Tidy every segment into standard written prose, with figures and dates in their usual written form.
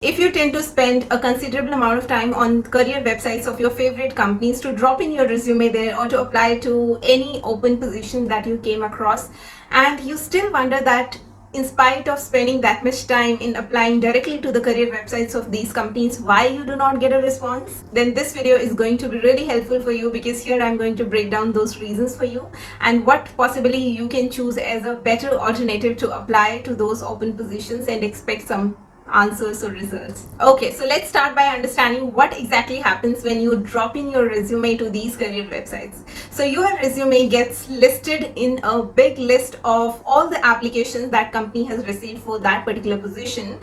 If you tend to spend a considerable amount of time on career websites of your favorite companies to drop in your resume there or to apply to any open position that you came across, and you still wonder that in spite of spending that much time in applying directly to the career websites of these companies, why you do not get a response, then this video is going to be really helpful for you, because here I'm going to break down those reasons for you and what possibly you can choose as a better alternative to apply to those open positions and expect some answers or results. Okay, so let's start by understanding what exactly happens when you drop in your resume to these career websites. So your resume gets listed in a big list of all the applications that company has received for that particular position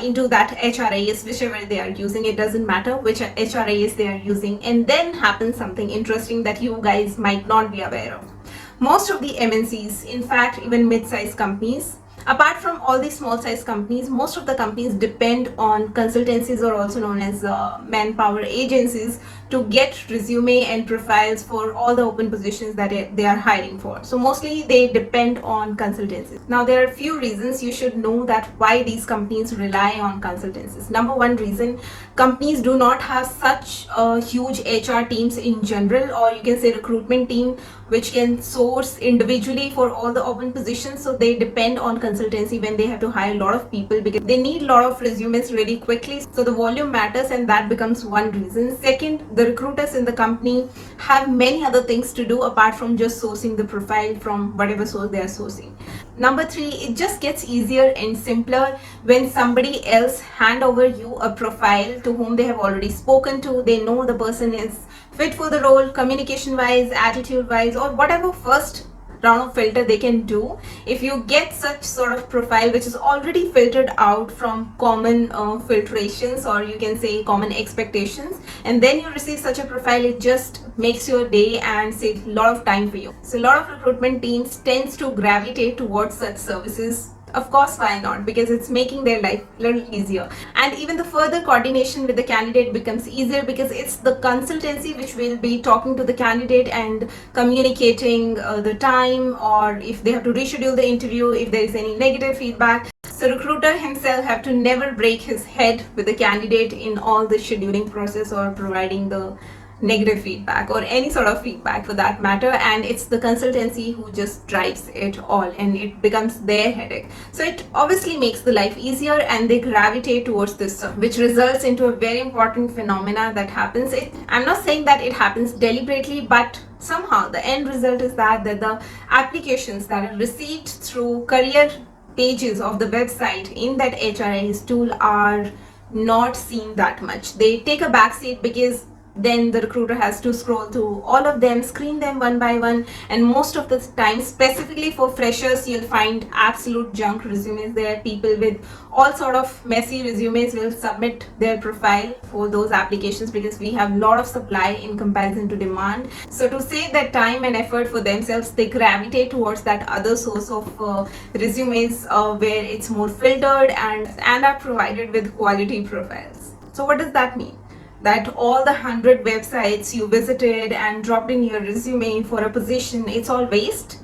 into that HRIS, whichever they are using. It doesn't matter which HRIS they are using. And then happens something interesting that you guys might not be aware of. Most of the MNCs, in fact even mid-sized companies, apart from all these small size companies, most of the companies depend on consultancies, or also known as manpower agencies, to get resume and profiles for all the open positions that they are hiring for. So mostly they depend on consultancies. Now there are a few reasons you should know that why these companies rely on consultancies. Number one reason, companies do not have such huge HR teams in general, or you can say recruitment team, which can source individually for all the open positions. So they depend on consultancy when they have to hire a lot of people, because they need a lot of resumes really quickly. So the volume matters, and that becomes one reason. Second, the recruiters in the company have many other things to do apart from just sourcing the profile from whatever source they are sourcing. Number three, it just gets easier and simpler when somebody else hand over you a profile to whom they have already spoken to. They know the person is fit for the role, communication wise, attitude wise, or whatever first round of filter they can do. If you get such sort of profile which is already filtered out from common filtrations, or you can say common expectations, and then you receive such a profile, it just makes your day and saves a lot of time for you. So a lot of recruitment teams tends to gravitate towards such services. Of course, why not? Because it's making their life a little easier. And even the further coordination with the candidate becomes easier, because it's the consultancy which will be talking to the candidate and communicating the time, or if they have to reschedule the interview, if there is any negative feedback. So recruiter himself have to never break his head with the candidate in all the scheduling process or providing the negative feedback or any sort of feedback for that matter, and it's the consultancy who just drives it all, and it becomes their headache. So it obviously makes the life easier, and they gravitate towards this, which results into a very important phenomena that happens. I'm not saying that it happens deliberately, but somehow the end result is that the applications that are received through career pages of the website in that HRIS tool are not seen that much. They take a backseat, because then the recruiter has to scroll through all of them, screen them one by one, and most of the time, specifically for freshers, you'll find absolute junk resumes there. People with all sort of messy resumes will submit their profile for those applications, because we have a lot of supply in comparison to demand. So to save that time and effort for themselves, they gravitate towards that other source of resumes where it's more filtered and are provided with quality profiles. So what does that mean? That all the 100 websites you visited and dropped in your resume for a position, it's all waste?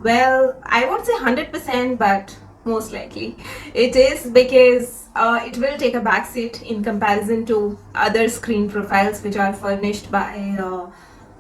Well, I won't say 100%, but most likely it is, because it will take a backseat in comparison to other screen profiles which are furnished by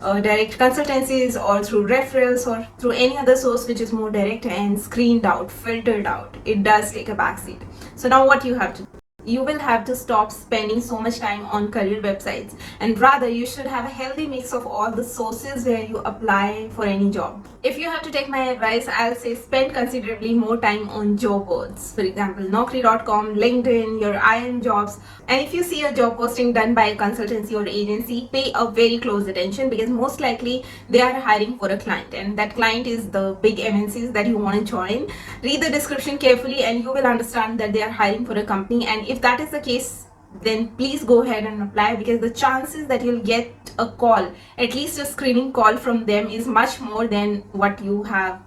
direct consultancies, or through referrals, or through any other source which is more direct and screened out, filtered out. It does take a backseat. So now what you have to do? You will have to stop spending so much time on career websites, and rather you should have a healthy mix of all the sources where you apply for any job. If you have to take my advice, I'll say spend considerably more time on job boards. For example, Naukri.com, LinkedIn, your IIM jobs. And if you see a job posting done by a consultancy or agency, pay a very close attention, because most likely they are hiring for a client, and that client is the big MNCs that you want to join. Read the description carefully, and you will understand that they are hiring for a company. And if that is the case, then please go ahead and apply, because the chances that you'll get a call, at least a screening call from them, is much more than what you have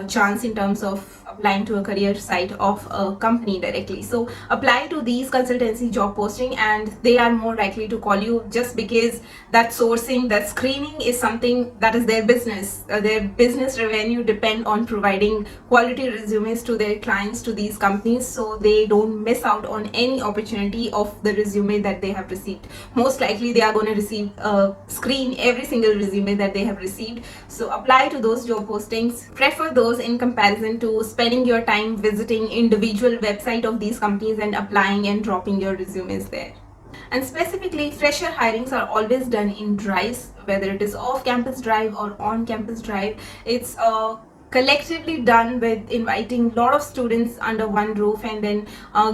chance in terms of applying to a career site of a company directly. So apply to these consultancy job posting, and they are more likely to call you, just because that sourcing, that screening is something that is their business. Their business revenue depend on providing quality resumes to their clients, to these companies, so they don't miss out on any opportunity of the resume that they have received. Most likely they are going to screen every single resume that they have received. So apply to those job postings. Prefer those in comparison to spending your time visiting individual website of these companies and applying and dropping your resumes there. And specifically, fresher hirings are always done in drives, whether it is off-campus drive or on-campus drive. It's collectively done with inviting a lot of students under one roof and then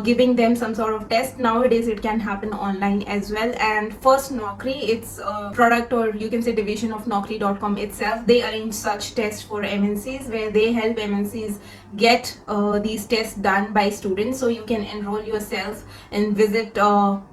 giving them some sort of test. Nowadays it can happen online as well. And First Naukri, it's a product, or you can say division of Naukri.com itself. They arrange such tests for MNCs, where they help MNCs get these tests done by students. So you can enroll yourself and visit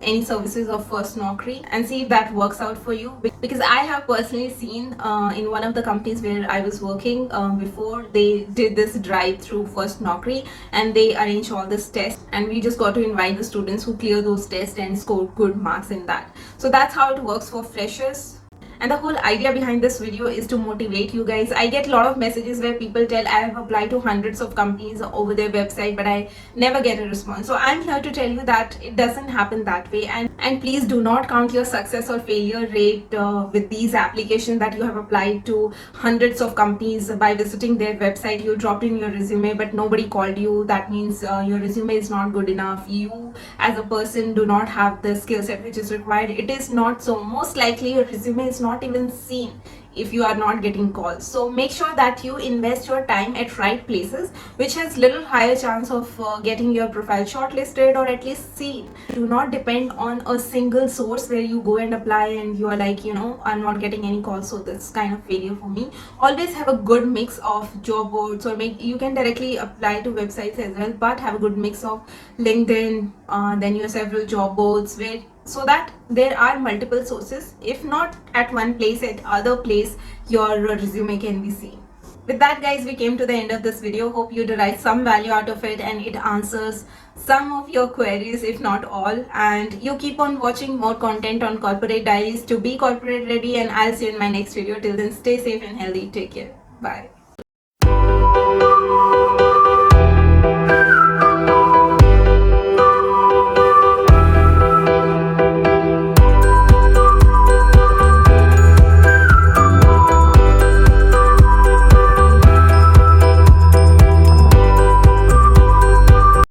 any services of First Naukri and see if that works out for you. Because I have personally seen in one of the companies where I was working before, they did this drive through First Naukri, and they arranged all this tests, and we just got to invite the students who clear those tests and scored good marks in that. So that's how it works for freshers. And the whole idea behind this video is to motivate you guys. I get a lot of messages where people tell, I have applied to hundreds of companies over their website, but I never get a response. So I'm here to tell you that it doesn't happen that way. And please do not count your success or failure rate with these applications that you have applied to hundreds of companies by visiting their website. You dropped in your resume, but nobody called you. That means your resume is not good enough. You as a person do not have the skill set which is required. It is not so. Most likely your resume is not even seen if you are not getting calls. So make sure that you invest your time at right places, which has little higher chance of getting your profile shortlisted or at least seen. Do not depend on a single source where you go and apply and you are like, I'm not getting any calls, so that's kind of failure for me. Always have a good mix of job boards, or you can directly apply to websites as well, but have a good mix of LinkedIn, then your several job boards, so that there are multiple sources. If not at one place, at other place your resume can be seen. With that, guys, we came to the end of this video. Hope you derive some value out of it and it answers some of your queries, if not all. And you keep on watching more content on Corporate Diaries to be corporate ready, and I'll see you in my next video. Till then, stay safe and healthy. Take care. Bye.